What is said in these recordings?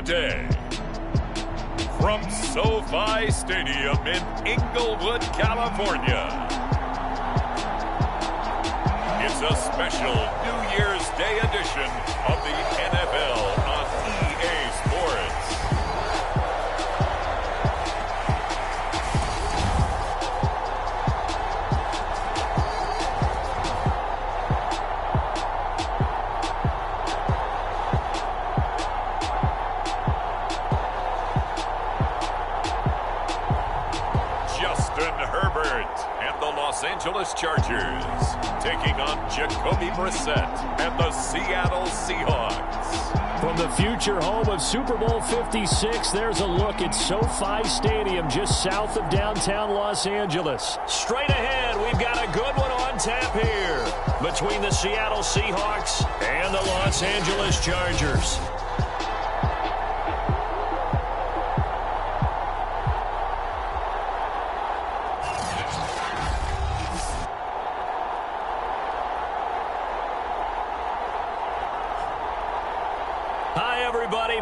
day. From SoFi Stadium in Inglewood, California, it's a special New Year's Day edition of the NFL on EA Sports. Justin Herbert and the Los Angeles Chargers taking on Jacoby Brissett and the Seattle Seahawks. From the future home of Super Bowl 56, there's a look at SoFi Stadium just south of downtown Los Angeles. Straight ahead, we've got a good one on tap here between the Seattle Seahawks and the Los Angeles Chargers.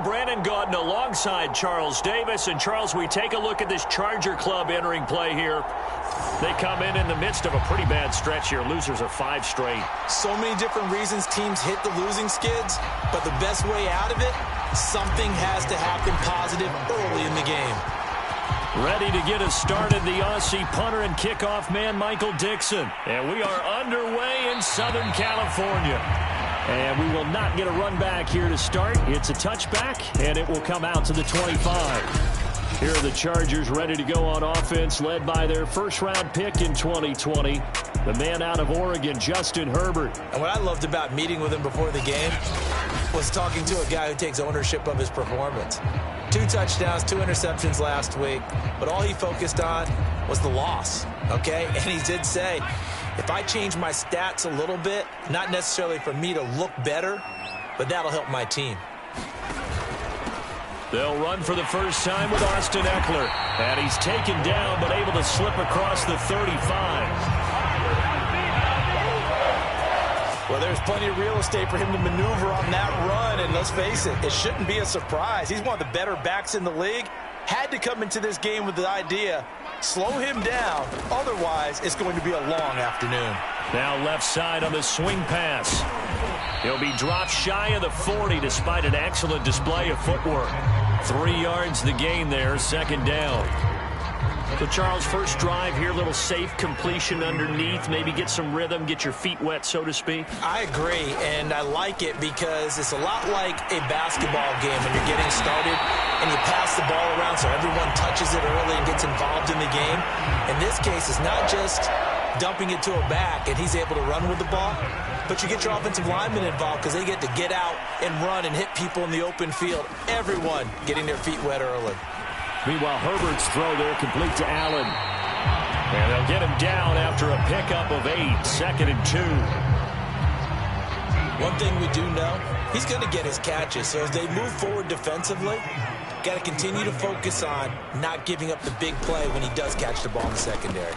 Brandon Gaudin alongside Charles Davis. And Charles, we take a look at this Charger club entering play here. They come in the midst of a pretty bad stretch here. Losers of 5 straight. So many different reasons teams hit the losing skids, but the best way out of it, something has to happen positive early in the game. Ready to get us started, the Aussie punter and kickoff man, Michael Dixon. And we are underway in Southern California. And we will not get a run back here to start. It's a touchback, and it will come out to the 25. Here are the Chargers ready to go on offense, led by their first-round pick in 2020, the man out of Oregon, Justin Herbert. And what I loved about meeting with him before the game was talking to a guy who takes ownership of his performance. 2 touchdowns, 2 interceptions last week, but all he focused on was the loss, okay? And he did say, if I change my stats a little bit, not necessarily for me to look better, but that'll help my team. They'll run for the first time with Austin Ekeler. And he's taken down, but able to slip across the 35. Well, there's plenty of real estate for him to maneuver on that run, and let's face it, it shouldn't be a surprise. He's one of the better backs in the league. Had to come into this game with the idea, slow him down, otherwise it's going to be a long afternoon. Now left side on the swing pass. He'll be dropped shy of the 40 despite an excellent display of footwork. 3 yards the gain there, second down. So, Charles, first drive here, little safe completion underneath, maybe get some rhythm, get your feet wet, so to speak. I agree, and I like it because it's a lot like a basketball game when you're getting started and you pass the ball around so everyone touches it early and gets involved in the game. In this case, it's not just dumping it to a back and he's able to run with the ball, but you get your offensive linemen involved because they get to get out and run and hit people in the open field. Everyone getting their feet wet early. Meanwhile, Herbert's throw there complete to Allen. And they'll get him down after a pickup of 8, 2nd and 2. One thing we do know, he's going to get his catches. So as they move forward defensively, got to continue to focus on not giving up the big play when he does catch the ball in the secondary.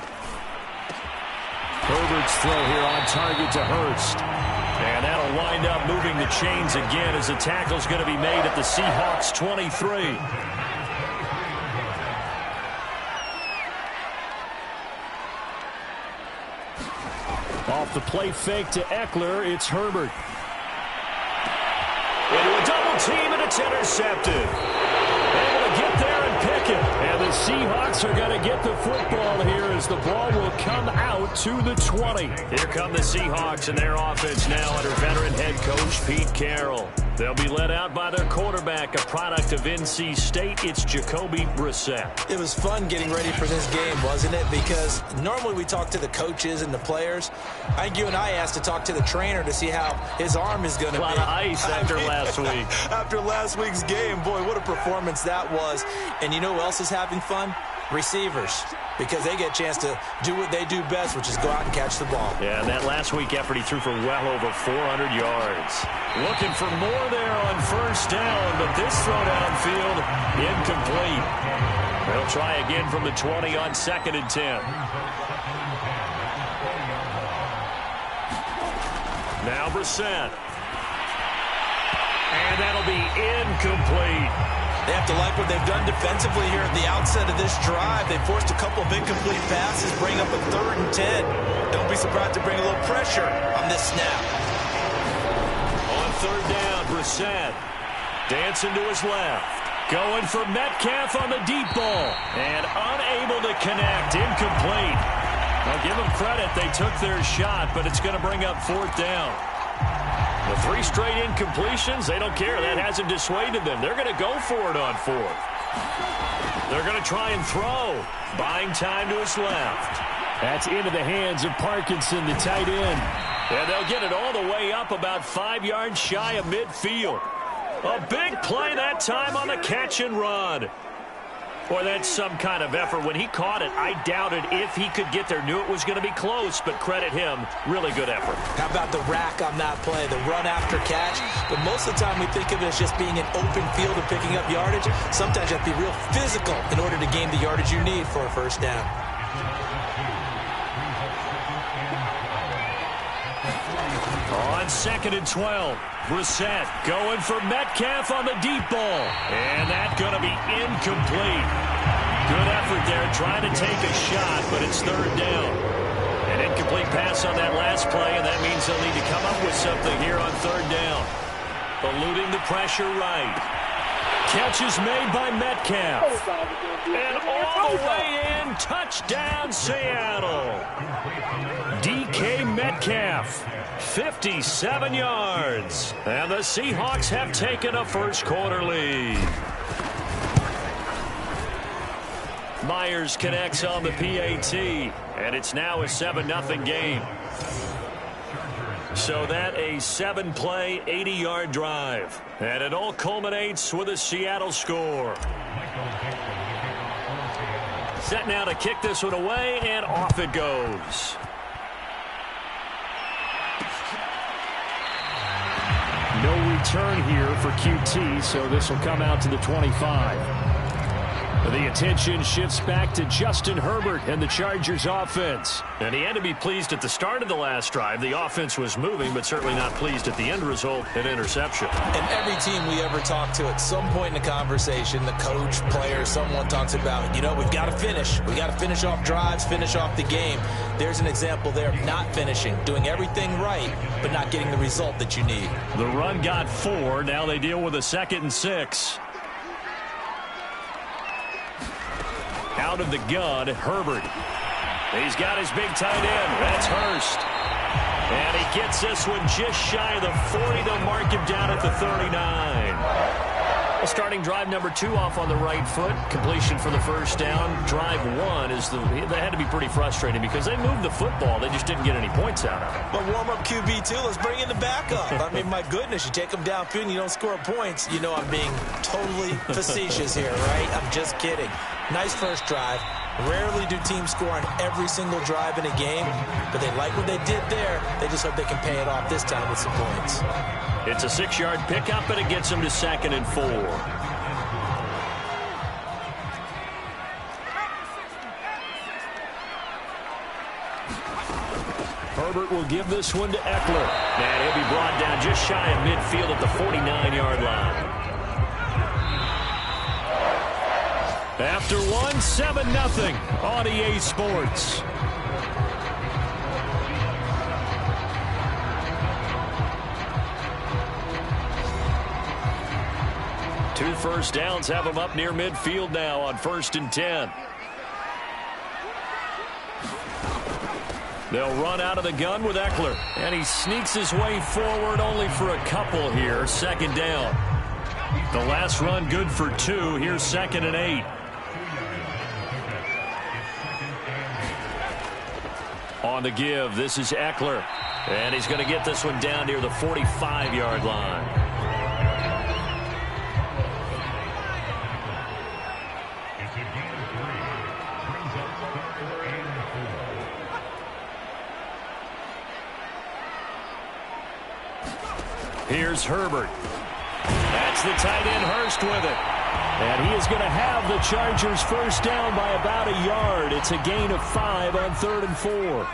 Herbert's throw here on target to Hurst. And that'll wind up moving the chains again as the tackle's going to be made at the Seahawks 23. Off the play fake to Ekeler, it's Herbert. Into a double team, and it's intercepted. Able to get there and pick it. And the Seahawks are going to get the football here as the ball will come out to the 20. Here come the Seahawks and their offense now under veteran head coach Pete Carroll. They'll be led out by their quarterback, a product of NC State. It's Jacoby Brissett. It was fun getting ready for this game, wasn't it? Because normally we talk to the coaches and the players. I think you and I asked to talk to the trainer to see how his arm is going to be. A lot of ice after last week. After last week's game, boy, what a performance that was. And you know who else is having fun? Receivers. Because they get a chance to do what they do best, which is go out and catch the ball. Yeah, and that last week effort, he threw for well over 400 yards. Looking for more there on first down, but this throw downfield, incomplete. They'll try again from the 20 on 2nd and 10. Now Brissett. And that'll be incomplete. They have to like what they've done defensively here at the outset of this drive. They forced a couple of incomplete passes, bring up a 3rd and 10. Don't be surprised to bring a little pressure on this snap. On 3rd down, Brissett dancing to his left. Going for Metcalf on the deep ball. And unable to connect. Incomplete. I'll give them credit. They took their shot, but it's going to bring up 4th down. The 3 straight incompletions, they don't care. That hasn't dissuaded them. They're going to go for it on 4th. They're going to try and throw. Buying time to his left. That's into the hands of Parkinson, the tight end. And they'll get it all the way up about 5 yards shy of midfield. A big play that time on the catch and run. Boy, that's some kind of effort. When he caught it, I doubted if he could get there. Knew it was going to be close, but credit him. Really good effort. How about the rack on that play, the run after catch? But most of the time we think of it as just being an open field and picking up yardage. Sometimes you have to be real physical in order to gain the yardage you need for a 1st down. On 2nd and 12, Brissett going for Metcalf on the deep ball. And that's going to be incomplete. Good effort there trying to take a shot, but it's 3rd down. An incomplete pass on that last play, and that means they'll need to come up with something here on 3rd down. Eluding the pressure right. Catch is made by Metcalf. And all the way in, touchdown Seattle. DK Metcalf, 57 yards. And the Seahawks have taken a 1st quarter lead. Myers connects on the PAT, and it's now a 7-0 game. So that a 7-play, 80-yard drive. And it all culminates with a Seattle score. Set now to kick this one away, and off it goes. No return here for QT, so this will come out to the 25. The attention shifts back to Justin Herbert and the Chargers offense. And he had to be pleased at the start of the last drive. The offense was moving, but certainly not pleased at the end result, an interception. And every team we ever talk to, at some point in the conversation, the coach, player, someone talks about, you know, we've got to finish. We've got to finish off drives, finish off the game. There's an example there of not finishing, doing everything right, but not getting the result that you need. The run got 4. Now they deal with a 2nd and 6. Out of the gun, Herbert. He's got his big tight end. That's Hurst. And he gets this one just shy of the 40. They'll mark him down at the 39. Well, starting drive number 2 off on the right foot. Completion for the 1st down. Drive 1 is they had to be pretty frustrating because they moved the football. They just didn't get any points out of it. But warm-up QB2, let's bring in the backup. I mean, my goodness, you take them downfield and you don't score points. You know I'm being totally facetious here, right? I'm just kidding. Nice first drive. Rarely do teams score on every single drive in a game, but they like what they did there. They just hope they can pay it off this time with some points. It's a 6-yard pickup, and it gets them to 2nd and 4. Herbert will give this one to Eckler. And he'll be brought down just shy of midfield at the 49-yard line. After 1, 7-0 on EA Sports. Two first downs have them up near midfield now on 1st and 10. They'll run out of the gun with Eckler. And he sneaks his way forward only for a couple here. 2nd down. The last run good for 2. Here's 2nd and 8. On the give, this is Eckler. And he's going to get this one down near the 45-yard line. Here's Herbert. That's the tight end Hurst with it. And he is going to have the Chargers first down by about a yard. It's a gain of 5 on 3rd and 4.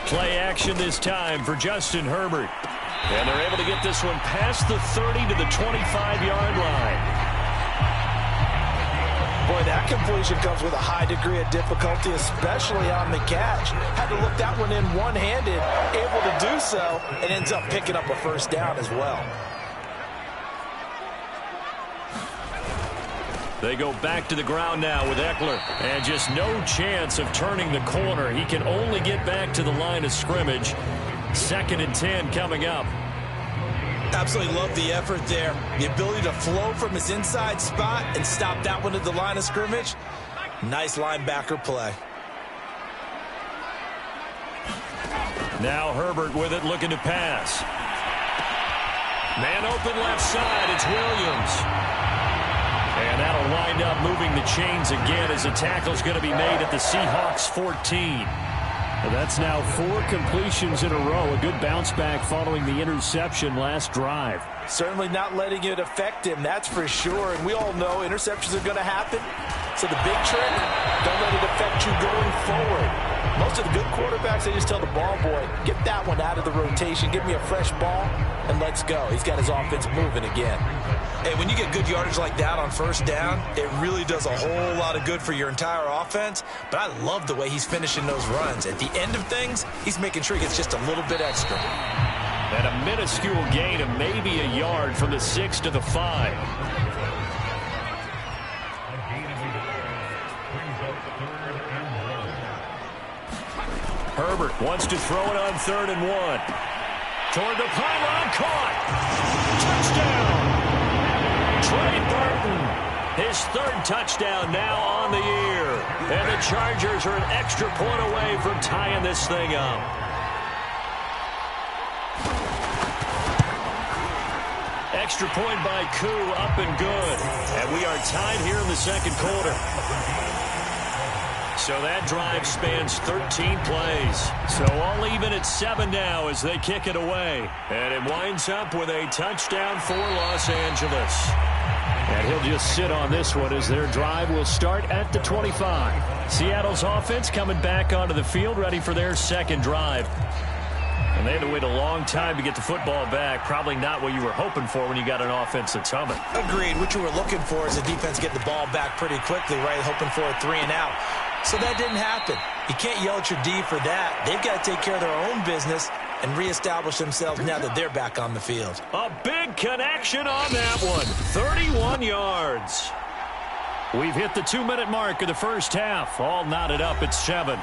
Play action this time for Justin Herbert. And they're able to get this one past the 30 to the 25-yard line. Boy, that completion comes with a high degree of difficulty, especially on the catch. Had to look that one in one-handed, able to do so, and ends up picking up a first down as well. They go back to the ground now with Eckler. And just no chance of turning the corner. He can only get back to the line of scrimmage. 2nd and 10 coming up. Absolutely love the effort there. The ability to flow from his inside spot and stop that one at the line of scrimmage. Nice linebacker play. Now Herbert with it, looking to pass. Man open left side, it's Williams. And that'll wind up moving the chains again as a tackle's going to be made at the Seahawks 14. Well, that's now 4 completions in a row. A good bounce back following the interception last drive. Certainly not letting it affect him, that's for sure. And we all know interceptions are going to happen. So the big trick, don't let it affect you going forward. Most of the good quarterbacks, they just tell the ball boy, get that one out of the rotation, give me a fresh ball, and let's go. He's got his offense moving again. Hey, when you get good yardage like that on first down, it really does a whole lot of good for your entire offense. But I love the way he's finishing those runs. At the end of things, he's making sure he gets just a little bit extra. And a minuscule gain of maybe a yard from the 6 to the 5. Herbert wants to throw it on 3rd and 1. Toward the pylon, caught. Touchdown. Trey Burton, his 3rd touchdown now on the year. And the Chargers are an extra point away from tying this thing up. Extra point by Koo, up and good. And we are tied here in the 2nd quarter. So that drive spans 13 plays. So all even at 7 now as they kick it away. And it winds up with a touchdown for Los Angeles. And he'll just sit on this one as their drive will start at the 25. Seattle's offense coming back onto the field, ready for their 2nd drive. And they had to wait a long time to get the football back. Probably not what you were hoping for when you got an offense that's humming. Agreed. What you were looking for is the defense getting the ball back pretty quickly, right? Hoping for a 3 and out. So that didn't happen. You can't yell at your D for that. They've got to take care of their own business and reestablish themselves now that they're back on the field. A big connection on that one. 31 yards. We've hit the 2-minute mark of the first half. All knotted up at 7.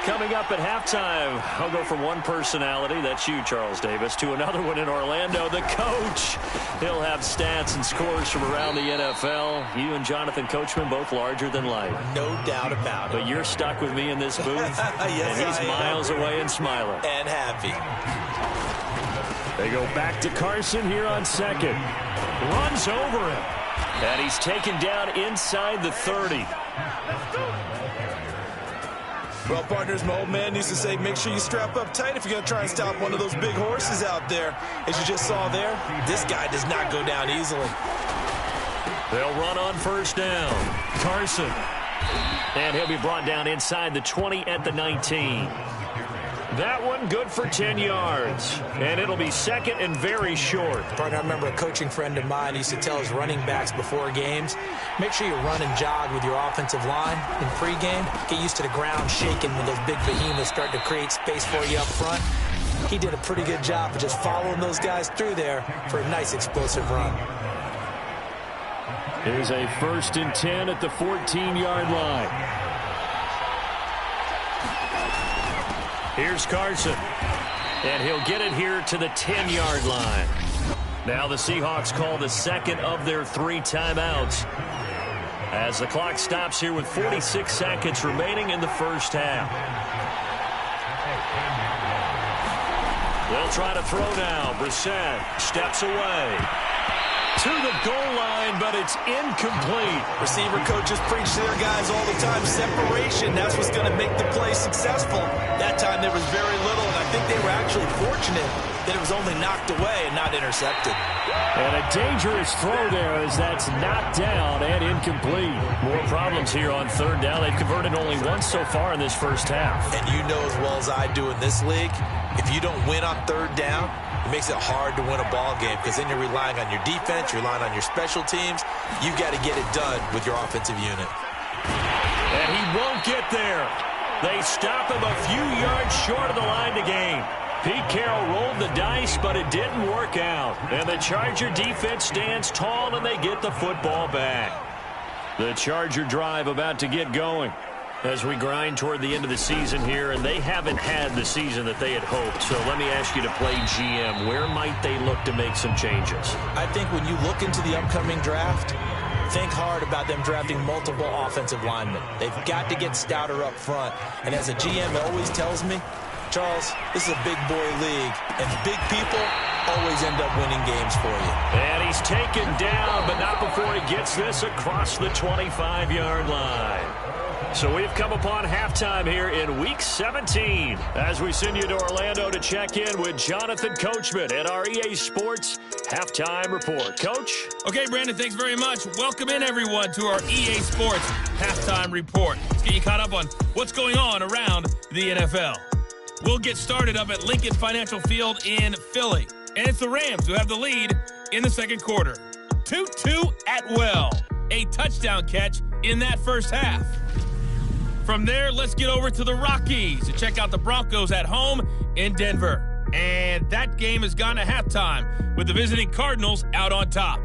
Coming up at halftime, I'll go from one personality, that's you, Charles Davis, to another one in Orlando, the coach. He'll have stats and scores from around the NFL. You and Jonathan Coachman, both larger than life. No doubt about it. But you're stuck with me in this booth, yes, and he's miles away and smiling. And happy. They go back to Carson here on 2nd. Runs over him. And he's taken down inside the 30. Well, partners, my old man used to say, make sure you strap up tight if you're going to try and stop one of those big horses out there. As you just saw there, this guy does not go down easily. They'll run on 1st down. Carson. And he'll be brought down inside the 20 at the 19. That one good for 10 yards. And it'll be 2nd and very short. Partner, I remember a coaching friend of mine used to tell his running backs before games, make sure you run and jog with your offensive line in pregame. Get used to the ground shaking when those big behemoths start to create space for you up front. He did a pretty good job of just following those guys through there for a nice explosive run. Here's a 1st and 10 at the 14-yard line. Here's Carson, and he'll get it here to the 10-yard line. Now the Seahawks call the 2nd of their 3 timeouts as the clock stops here with 46 seconds remaining in the first half. They'll try to throw now. Brissett steps away to the goal line, but it's incomplete. Receiver coaches preach to their guys all the time. Separation, that's what's going to make the play successful. That time there was very little, and I think they were actually fortunate that it was only knocked away and not intercepted. And a dangerous throw there as that's knocked down and incomplete. More problems here on third down. They've converted only once so far in this first half. And you know as well as I do in this league, if you don't win on third down, it makes it hard to win a ball game because then you're relying on your defense, you're relying on your special teams. You've got to get it done with your offensive unit. And he won't get there. They stop him a few yards short of the line to gain. Pete Carroll rolled the dice, but it didn't work out. And the Charger defense stands tall, and they get the football back. The Charger drive about to get going as we grind toward the end of the season here, and they haven't had the season that they had hoped. So let me ask you to play GM. Where might they look to make some changes? I think when you look into the upcoming draft, think hard about them drafting multiple offensive linemen. They've got to get stouter up front. And as a GM, it always tells me, Charles, this is a big boy league, and big people always end up winning games for you. And he's taken down, but not before he gets this across the 25-yard line. So we've come upon halftime here in Week 17 as we send you to Orlando to check in with Jonathan Coachman at our EA Sports Halftime Report. Coach? Okay, Brandon, thanks very much. Welcome in, everyone, to our EA Sports Halftime Report. Let's get you caught up on what's going on around the NFL. We'll get started up at Lincoln Financial Field in Philly. And it's the Rams who have the lead in the second quarter. Tutu Atwell, a touchdown catch in that first half. From there, let's get over to the Rockies to check out the Broncos at home in Denver. And that game has gone to halftime with the visiting Cardinals out on top.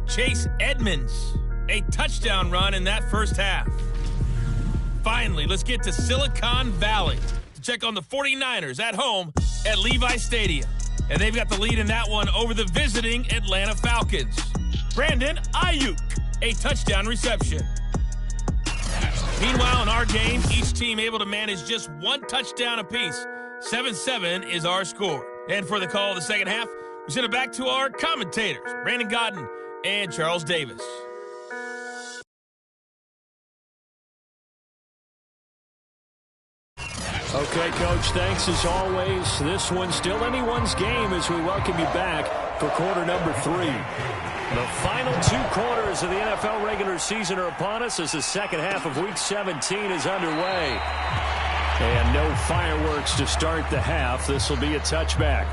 Chase Edmonds, a touchdown run in that first half. Finally, let's get to Silicon Valley to check on the 49ers at home at Levi Stadium. And they've got the lead in that one over the visiting Atlanta Falcons. Brandon Ayuk, a touchdown reception. Meanwhile, in our game, each team able to manage just one touchdown apiece. 7-7 is our score. And for the call of the second half, we send it back to our commentators, Brandon Godden and Charles Davis. Okay, Coach, thanks as always. This one's still anyone's game as we welcome you back for quarter number 3. The final 2 quarters of the NFL regular season are upon us as the second half of Week 17 is underway. And no fireworks to start the half. This will be a touchback.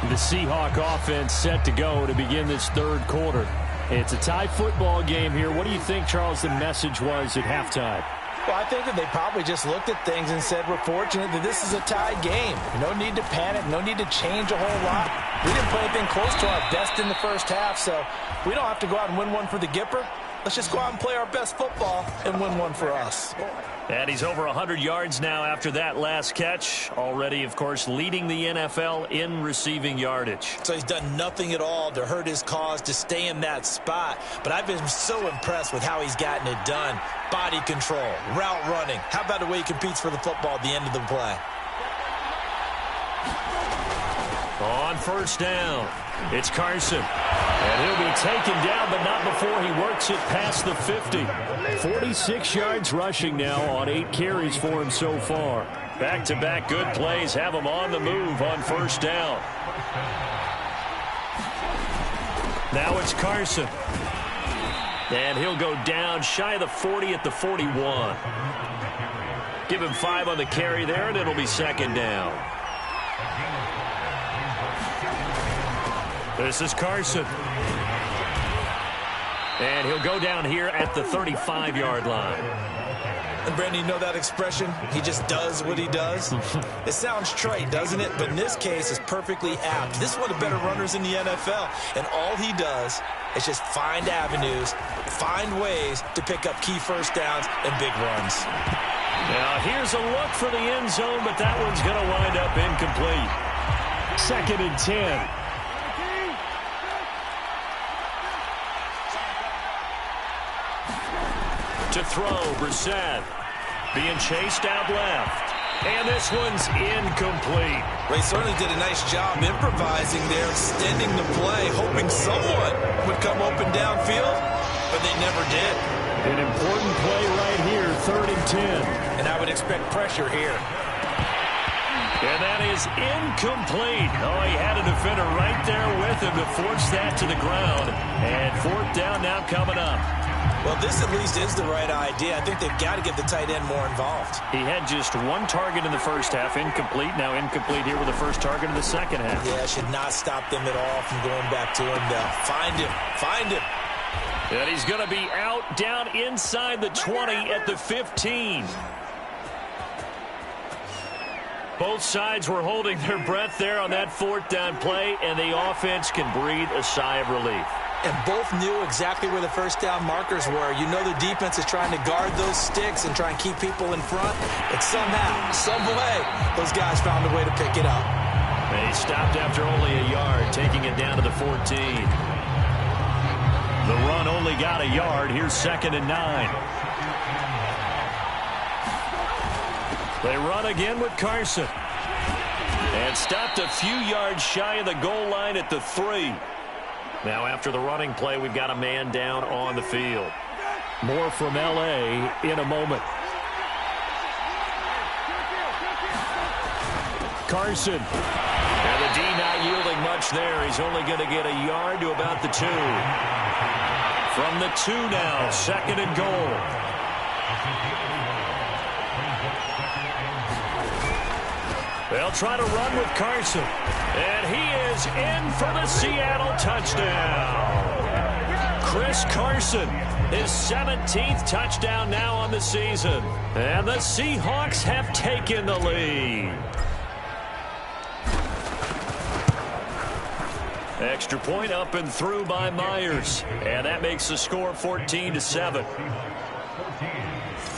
The Seahawk offense set to go to begin this third quarter. It's a tie football game here. What do you think, Charles, the message was at halftime? Well, I think that they probably just looked at things and said, we're fortunate that this is a tied game. No need to panic, no need to change a whole lot. We didn't play anything close to our best in the first half, so we don't have to go out and win one for the Gipper. Let's just go out and play our best football and win one for us. And he's over 100 yards now after that last catch. Already, of course, leading the NFL in receiving yardage. So he's done nothing at all to hurt his cause, to stay in that spot. But I've been so impressed with how he's gotten it done. Body control, route running. How about the way he competes for the football at the end of the play? On first down, it's Carson. And he'll be taken down, but not before he works it past the 50. 46 yards rushing now on 8 carries for him so far. Back-to-back good plays have him on the move on first down. Now it's Carson. And he'll go down shy of the 40 at the 41. Give him 5 on the carry there, and it'll be second down. This is Carson. And he'll go down here at the 35-yard line. And, Brandon, you know that expression? He just does what he does? It sounds trite, doesn't it? But in this case, it's perfectly apt. This is one of the better runners in the NFL. And all he does is just find avenues, find ways to pick up key first downs and big runs. Now, here's a look for the end zone, but that one's going to wind up incomplete. 2nd and 10. To throw, Brissett being chased out left. And this one's incomplete. Ray certainly did a nice job improvising there, extending the play, hoping someone would come open downfield, but they never did. An important play right here, 3rd and 10. And I would expect pressure here. And that is incomplete. Oh, he had a defender right there with him to force that to the ground. And fourth down now coming up. Well, this at least is the right idea. I think they've got to get the tight end more involved. He had just one target in the first half, incomplete. Now incomplete here with the first target in the second half. Yeah, should not stop them at all from going back to him. They'll find him. Find him. And he's going to be out down inside the 20 at the 15. Both sides were holding their breath there on that fourth down play, and the offense can breathe a sigh of relief. And both knew exactly where the first down markers were. You know the defense is trying to guard those sticks and try and keep people in front. But somehow, some way, those guys found a way to pick it up. And he stopped after only a yard, taking it down to the 14. The run only got a yard. Here's 2nd and 9. They run again with Carson. And stopped a few yards shy of the goal line at the 3. Now after the running play, we've got a man down on the field. More from L.A. in a moment. Carson. And the D not yielding much there. He's only going to get a yard to about the 2. From the 2 now, 2nd and goal. They'll try to run with Carson. And he is in for the Seattle touchdown. Chris Carson, his 17th touchdown now on the season. And the Seahawks have taken the lead. Extra point up and through by Myers. And that makes the score 14-7.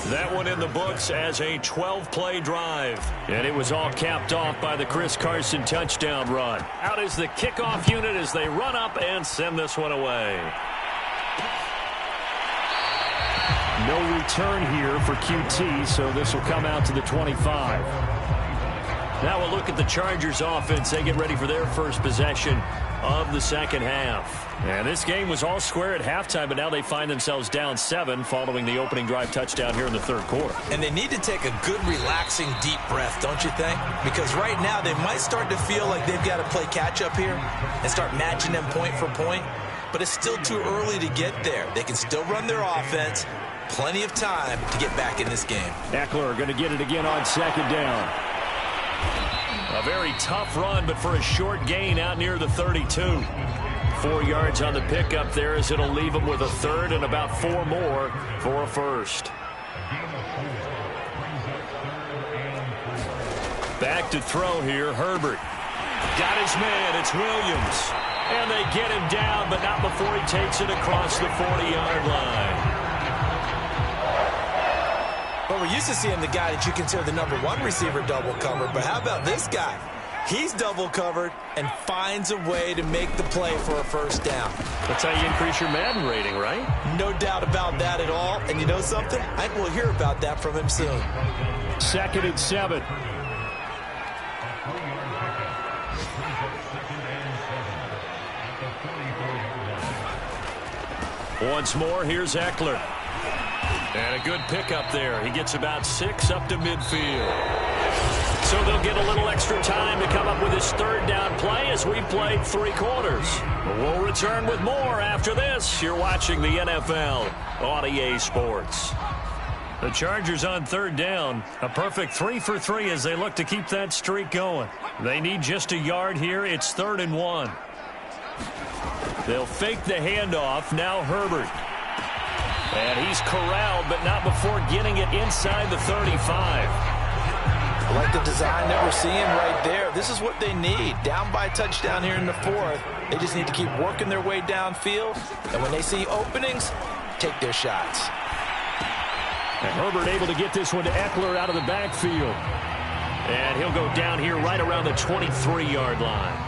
That one in the books as a 12-play drive. And it was all capped off by the Chris Carson touchdown run. Out is the kickoff unit as they run up and send this one away. No return here for QT, so this will come out to the 25. Now we'll look at the Chargers offense. They get ready for their first possession of the second half. And this game was all square at halftime, but now they find themselves down 7 following the opening drive touchdown here in the third quarter. And they need to take a good, relaxing, deep breath, don't you think? Because right now they might start to feel like they've got to play catch-up here and start matching them point for point. But it's still too early to get there. They can still run their offense. Plenty of time to get back in this game. Eckler going to get it again on 2nd down. A very tough run, but for a short gain out near the 32. 4 yards on the pickup there as it'll leave him with a 3rd and about 4 more for a first. Back to throw here, Herbert. Got his man, it's Williams. And they get him down, but not before he takes it across the 40-yard line. Well, we're used to seeing the guy that you consider the #1 receiver double covered, but how about this guy? He's double covered and finds a way to make the play for a first down. That's how you increase your Madden rating, right? No doubt about that at all. And you know something? I think we'll hear about that from him soon. 2nd and 7. Once more, here's Eckler. And a good pickup there. He gets about 6 up to midfield. So they'll get a little extra time to come up with his 3rd down play as we played 3 quarters. We'll return with more after this. You're watching the NFL on EA Sports. The Chargers on 3rd down. A perfect 3 for 3 as they look to keep that streak going. They need just a yard here. It's 3rd and 1. They'll fake the handoff. Now Herbert. And he's corralled, but not before getting it inside the 35. I like the design that we're seeing right there. This is what they need. Down by a touchdown here in the 4th. They just need to keep working their way downfield. And when they see openings, take their shots. And Herbert able to get this one to Eckler out of the backfield. And he'll go down here right around the 23-yard line.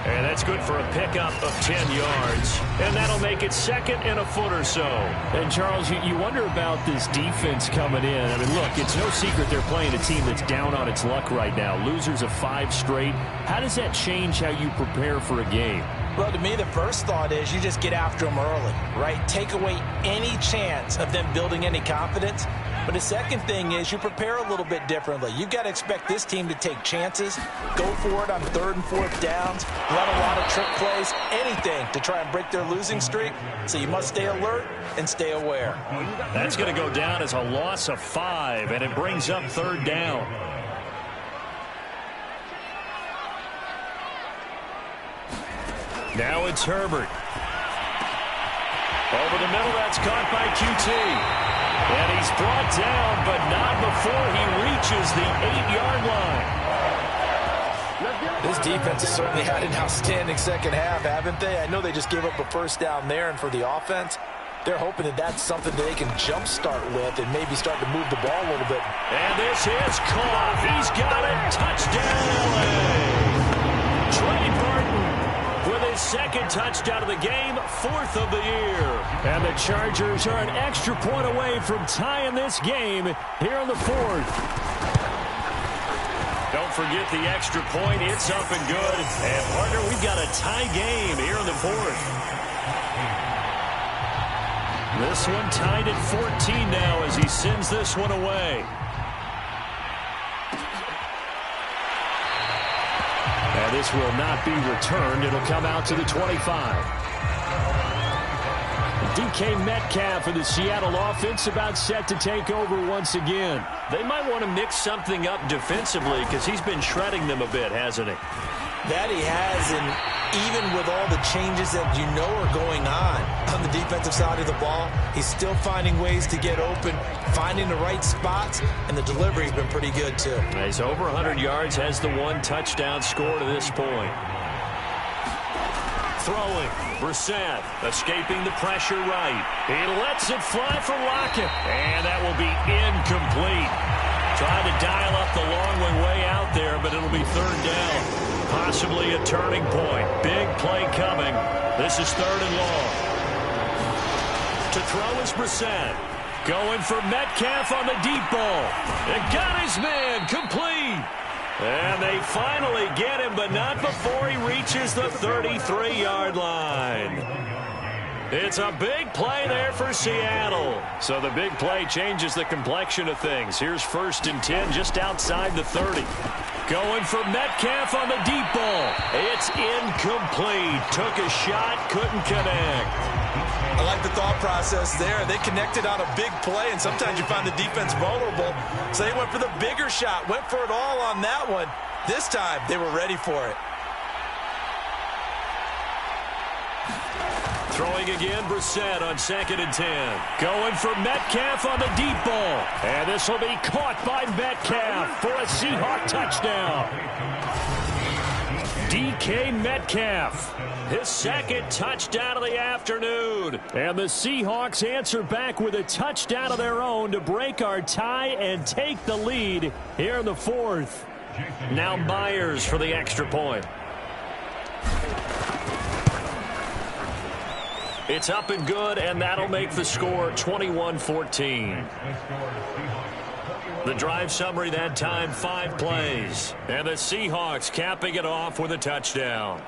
And that's good for a pickup of 10 yards. And that'll make it 2nd and a foot or so. And, Charles, you wonder about this defense coming in. I mean, look, it's no secret they're playing a team that's down on its luck right now. Losers of 5 straight. How does that change how you prepare for a game? Well, to me, the first thought is you just get after them early, right? Take away any chance of them building any confidence. But the second thing is you prepare a little bit differently. You've got to expect this team to take chances, go for it on 3rd and 4th downs, run a lot of trick plays, anything to try and break their losing streak. So you must stay alert and stay aware. That's going to go down as a loss of 5, and it brings up 3rd down. Now it's Herbert. Over the middle, that's caught by QT. And he's brought down, but not before he reaches the 8-yard line. This defense has certainly had an outstanding second half, haven't they? I know they just gave up a 1st down there, and for the offense, they're hoping that that's something that they can jumpstart with and maybe start to move the ball a little bit. And this is caught. He's got it. Touchdown, LA. Trey Burton with his 2nd touchdown of the game, 4th of the year. And the Chargers are an extra point away from tying this game here in the 4th. Don't forget the extra point. It's up and good. And, partner, we've got a tie game here in the 4th. This one tied at 14 now as he sends this one away. And this will not be returned. It'll come out to the 25. DK Metcalf for the Seattle offense about set to take over once again. They might want to mix something up defensively because he's been shredding them a bit, hasn't he? That he has, and even with all the changes that you know are going on the defensive side of the ball, he's still finding ways to get open, finding the right spots, and the delivery's been pretty good too. He's over 100 yards, has the 1 touchdown score to this point. Throwing, Brissett escaping the pressure right. He lets it fly for Lockett, and that will be incomplete. Trying to dial up the long way out there, but it'll be 3rd down. Possibly a turning point. Big play coming. This is 3rd and long. To throw is Brissett. Going for Metcalf on the deep ball. And got his man complete. And they finally get him, but not before he reaches the 33-yard line. It's a big play there for Seattle. So the big play changes the complexion of things. Here's 1st and 10 just outside the 30. Going for Metcalf on the deep ball. It's incomplete. Took a shot, couldn't connect. I like the thought process there. They connected on a big play, and sometimes you find the defense vulnerable. So they went for the bigger shot, went for it all on that one. This time, they were ready for it. Throwing again, Brissett on 2nd and 10. Going for Metcalf on the deep ball. And this will be caught by Metcalf for a Seahawk touchdown. DK Metcalf, his 2nd touchdown of the afternoon. And the Seahawks answer back with a touchdown of their own to break our tie and take the lead here in the 4th. Now Myers for the extra point. It's up and good, and that'll make the score 21-14. The drive summary that time, 5 plays. And the Seahawks capping it off with a touchdown.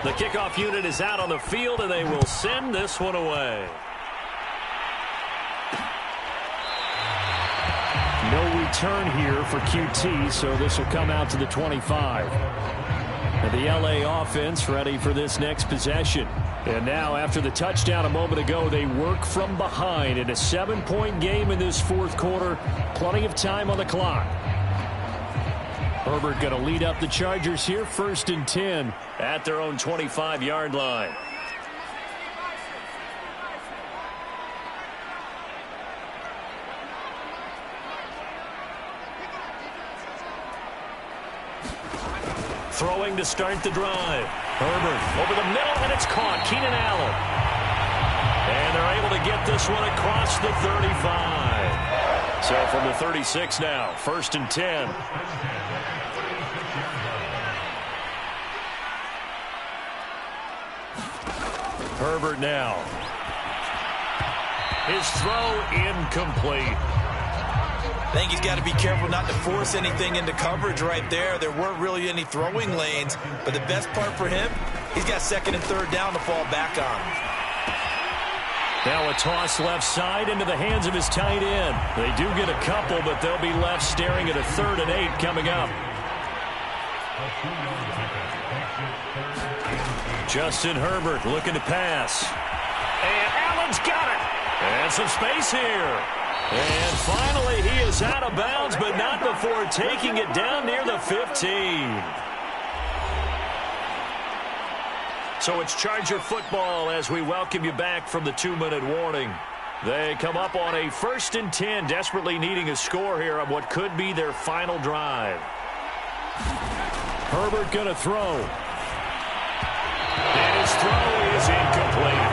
The kickoff unit is out on the field, and they will send this one away. No return here for QT, so this will come out to the 25. And the LA offense ready for this next possession. And now, after the touchdown a moment ago, they work from behind in a 7-point game in this 4th quarter. Plenty of time on the clock. Herbert going to lead up the Chargers here, 1st and 10 at their own 25-yard line. Throwing to start the drive. Herbert over the middle, and it's caught. Keenan Allen. And they're able to get this one across the 35. So from the 36 now, 1st and 10. Herbert now. His throw incomplete. I think he's got to be careful not to force anything into coverage right there. There weren't really any throwing lanes, but the best part for him, He's got second and third down to fall back on. Now a toss left side into the hands of his tight end. They do get a couple, but they'll be left staring at a 3rd and 8 coming up. Justin Herbert looking to pass. And Allen's got it. And some space here. And finally he is out of bounds, but not before taking it down near the 15. So it's Charger football as we welcome you back from the 2-minute warning. They come up on a 1st and 10, desperately needing a score here on what could be their final drive. Herbert going to throw. And his throw is incomplete.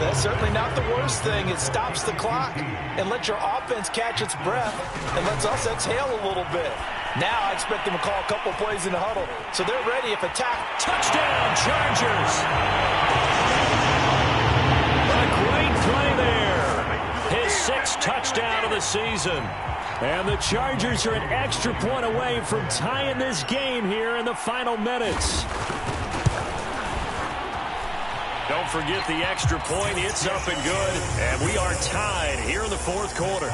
That's certainly not the worst thing. It stops the clock and lets your offense catch its breath and lets us exhale a little bit. Now I expect them to call a couple plays in the huddle, so they're ready if attack. Touchdown, Chargers! A great play there. His 6th touchdown of the season. And the Chargers are an extra point away from tying this game here in the final minutes. Don't forget the extra point. It's up and good. And we are tied here in the 4th quarter.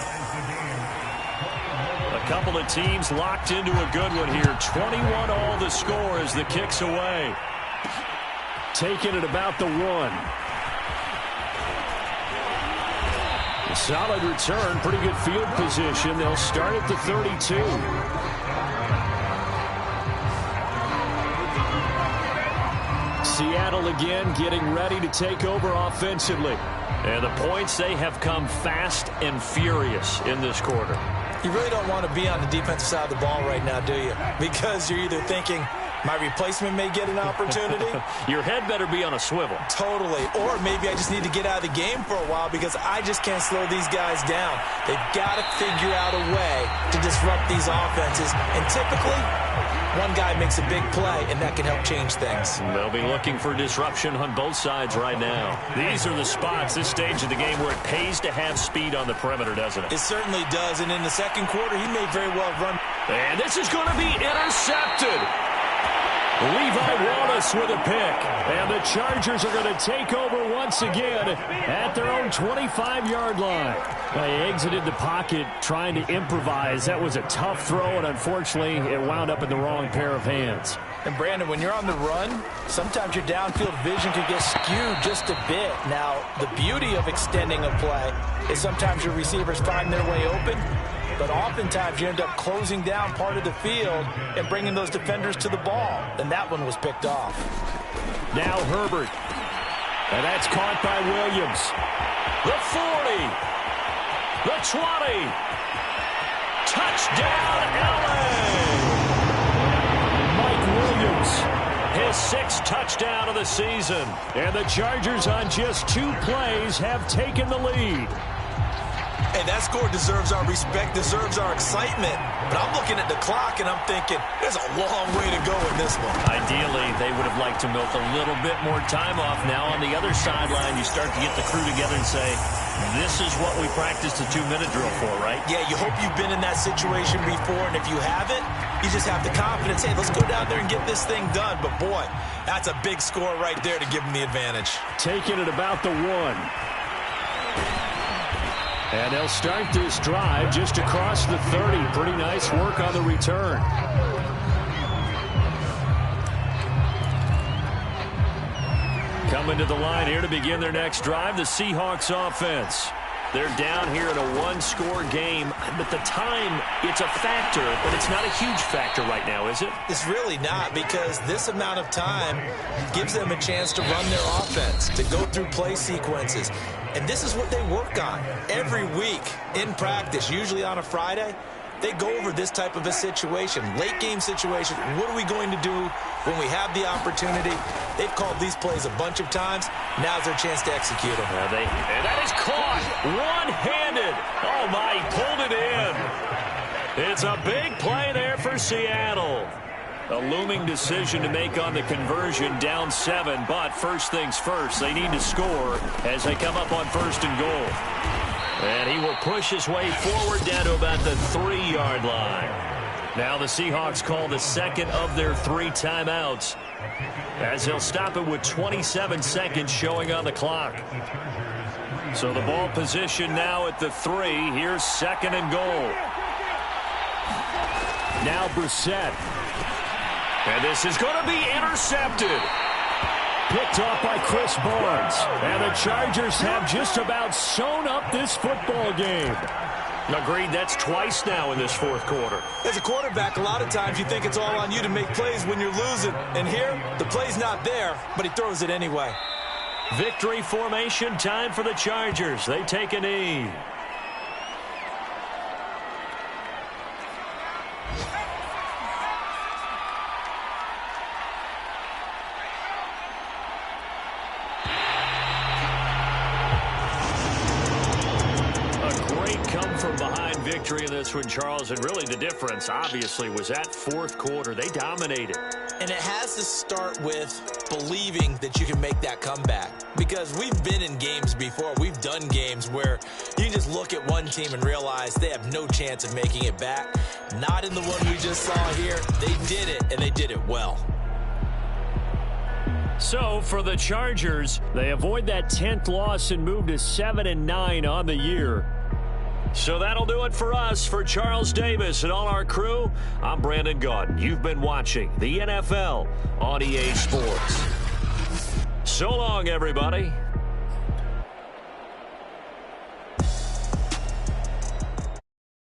A couple of teams locked into a good one here. 21 all the score as the kick's away. Taking it about the 1. A solid return. Pretty good field position. They'll start at the 32. Seattle again getting ready to take over offensively. And the points, they have come fast and furious in this quarter. You really don't want to be on the defensive side of the ball right now, do you? Because you're either thinking, my replacement may get an opportunity. Your head better be on a swivel. Totally. Or maybe I just need to get out of the game for a while because I just can't slow these guys down. They've got to figure out a way to disrupt these offenses. And typically, one guy makes a big play, and that can help change things. They'll be looking for disruption on both sides right now. These are the spots, this stage of the game, where it pays to have speed on the perimeter, doesn't it? It certainly does, and in the second quarter, he may very well run. And this is going to be intercepted. Levi Wallace with a pick. And the Chargers are going to take over once again at their own 25-yard line. They exited the pocket trying to improvise. That was a tough throw, and unfortunately, it wound up in the wrong pair of hands. And, Brandon, when you're on the run, sometimes your downfield vision can get skewed just a bit. Now, the beauty of extending a play is sometimes your receivers find their way open, but oftentimes you end up closing down part of the field and bringing those defenders to the ball. And that one was picked off. Now Herbert. And that's caught by Williams. The 40. The 20. Touchdown, LA! Mike Williams, his 6th touchdown of the season. And the Chargers on just 2 plays have taken the lead. Hey, that score deserves our respect, deserves our excitement. But I'm looking at the clock, and I'm thinking, there's a long way to go in this one. Ideally, they would have liked to milk a little bit more time off. Now on the other sideline, you start to get the crew together and say, this is what we practiced the 2-minute drill for, right? Yeah, you hope you've been in that situation before, and if you haven't, you just have the confidence, hey, let's go down there and get this thing done. But, boy, that's a big score right there to give them the advantage. Taking it about the 1. And they'll start this drive just across the 30. Pretty nice work on the return. Coming to the line here to begin their next drive, the Seahawks offense. They're down here in a 1-score game, but the time, it's a factor, but it's not a huge factor right now, is it? It's really not, because this amount of time gives them a chance to run their offense, to go through play sequences. And this is what they work on every week in practice, usually on a Friday. They go over this type of a situation, late game situation. What are we going to do when we have the opportunity? They've called these plays a bunch of times. Now's their chance to execute them. And that is caught one-handed. Oh, my, he pulled it in. It's a big play there for Seattle. A looming decision to make on the conversion, down 7. But first things first, they need to score as they come up on 1st and goal. And he will push his way forward down to about the 3-yard line. Now the Seahawks call the second of their 3 timeouts as they'll stop it with 27 seconds showing on the clock. So the ball position now at the 3. Here's 2nd and goal. Now Brissett. And this is going to be intercepted. Picked off by Chris Barnes. And the Chargers have just about sewn up this football game. Agreed, that's twice now in this 4th quarter. As a quarterback, a lot of times you think it's all on you to make plays when you're losing. And here, the play's not there, but he throws it anyway. Victory formation time for the Chargers. They take a knee. Victory in this one, Charles, and really the difference, obviously, was that 4th quarter. They dominated. And it has to start with believing that you can make that comeback. Because we've been in games before. We've done games where you just look at one team and realize they have no chance of making it back. Not in the one we just saw here. They did it, and they did it well. So, for the Chargers, they avoid that 10th loss and move to 7-9 on the year. So that'll do it for us. For Charles Davis and all our crew, I'm Brandon Gaudin. You've been watching the NFL on EA Sports. So long, everybody.